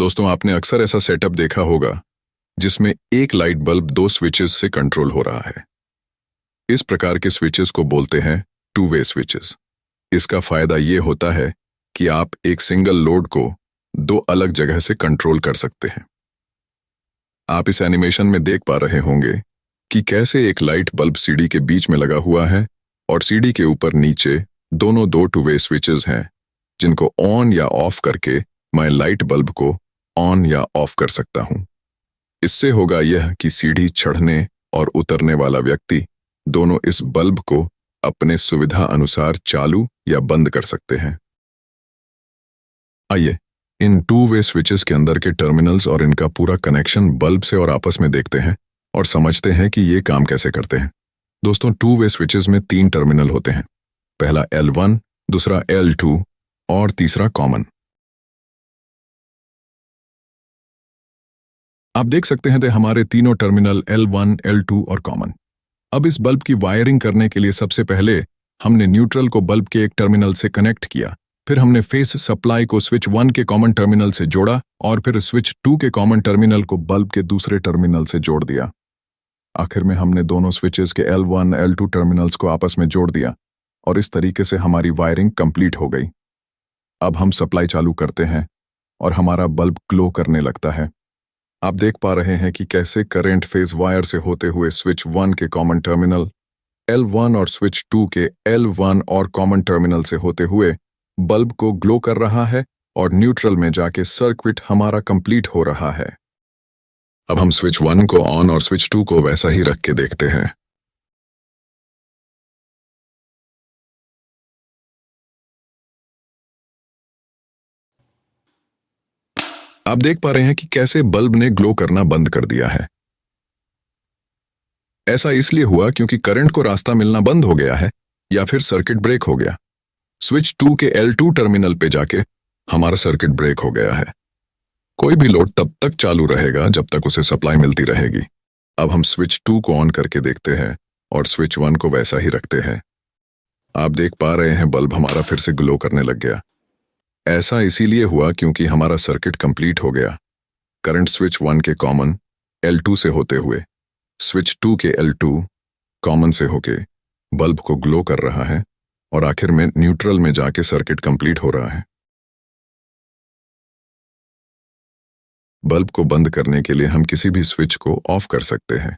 दोस्तों, आपने अक्सर ऐसा सेटअप देखा होगा जिसमें एक लाइट बल्ब दो स्विचेस से कंट्रोल हो रहा है। इस प्रकार के स्विचेस को बोलते हैं टू वे स्विचेस। इसका फायदा ये होता है कि आप एक सिंगल लोड को दो अलग जगह से कंट्रोल कर सकते हैं। आप इस एनिमेशन में देख पा रहे होंगे कि कैसे एक लाइट बल्ब सीढ़ी के बीच में लगा हुआ है और सीढ़ी के ऊपर नीचे दोनों दो टू वे स्विचेस हैं, जिनको ऑन या ऑफ करके मैं लाइट बल्ब को ऑन या ऑफ कर सकता हूं। इससे होगा यह कि सीढ़ी चढ़ने और उतरने वाला व्यक्ति दोनों इस बल्ब को अपने सुविधा अनुसार चालू या बंद कर सकते हैं। आइए इन टू वे स्विचेस के अंदर के टर्मिनल्स और इनका पूरा कनेक्शन बल्ब से और आपस में देखते हैं और समझते हैं कि ये काम कैसे करते हैं। दोस्तों, टू वे स्विचेस में 3 टर्मिनल होते हैं। पहला L1, दूसरा L2 और तीसरा कॉमन। आप देख सकते हैं हमारे तीनों टर्मिनल L1, L2 और कॉमन। अब इस बल्ब की वायरिंग करने के लिए सबसे पहले हमने न्यूट्रल को बल्ब के एक टर्मिनल से कनेक्ट किया, फिर हमने फेस सप्लाई को स्विच 1 के कॉमन टर्मिनल से जोड़ा और फिर स्विच 2 के कॉमन टर्मिनल को बल्ब के दूसरे टर्मिनल से जोड़ दिया। आखिर में हमने दोनों स्विचेस के L1, L2 टर्मिनल्स को आपस में जोड़ दिया और इस तरीके से हमारी वायरिंग कंप्लीट हो गई। अब हम सप्लाई चालू करते हैं और हमारा बल्ब ग्लो करने लगता है। आप देख पा रहे हैं कि कैसे करंट फेज वायर से होते हुए स्विच 1 के कॉमन टर्मिनल L1 और स्विच 2 के L1 और कॉमन टर्मिनल से होते हुए बल्ब को ग्लो कर रहा है और न्यूट्रल में जाके सर्किट हमारा कंप्लीट हो रहा है। अब हम स्विच 1 को ऑन और स्विच 2 को वैसा ही रख के देखते हैं। आप देख पा रहे हैं कि कैसे बल्ब ने ग्लो करना बंद कर दिया है। ऐसा इसलिए हुआ क्योंकि करंट को रास्ता मिलना बंद हो गया है या फिर सर्किट ब्रेक हो गया। स्विच 2 के L2 टर्मिनल पे जाके हमारा सर्किट ब्रेक हो गया है। कोई भी लोड तब तक चालू रहेगा जब तक उसे सप्लाई मिलती रहेगी। अब हम स्विच 2 को ऑन करके देखते हैं और स्विच 1 को वैसा ही रखते हैं। आप देख पा रहे हैं बल्ब हमारा फिर से ग्लो करने लग गया। ऐसा इसीलिए हुआ क्योंकि हमारा सर्किट कंप्लीट हो गया। करंट स्विच 1 के कॉमन L2 से होते हुए स्विच 2 के L2 कॉमन से होके बल्ब को ग्लो कर रहा है और आखिर में न्यूट्रल में जाके सर्किट कंप्लीट हो रहा है। बल्ब को बंद करने के लिए हम किसी भी स्विच को ऑफ कर सकते हैं।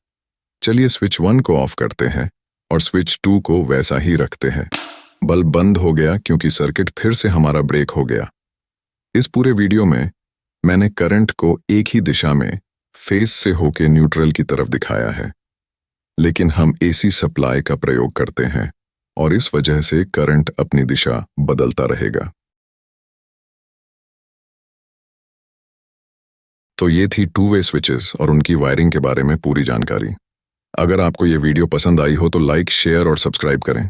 चलिए स्विच 1 को ऑफ करते हैं और स्विच 2 को वैसा ही रखते हैं। बल्ब बंद हो गया क्योंकि सर्किट फिर से हमारा ब्रेक हो गया। इस पूरे वीडियो में मैंने करंट को एक ही दिशा में फेस से होके न्यूट्रल की तरफ दिखाया है, लेकिन हम AC सप्लाई का प्रयोग करते हैं और इस वजह से करंट अपनी दिशा बदलता रहेगा। तो ये थी टू वे स्विचेस और उनकी वायरिंग के बारे में पूरी जानकारी। अगर आपको ये वीडियो पसंद आई हो तो लाइक, शेयर और सब्सक्राइब करें।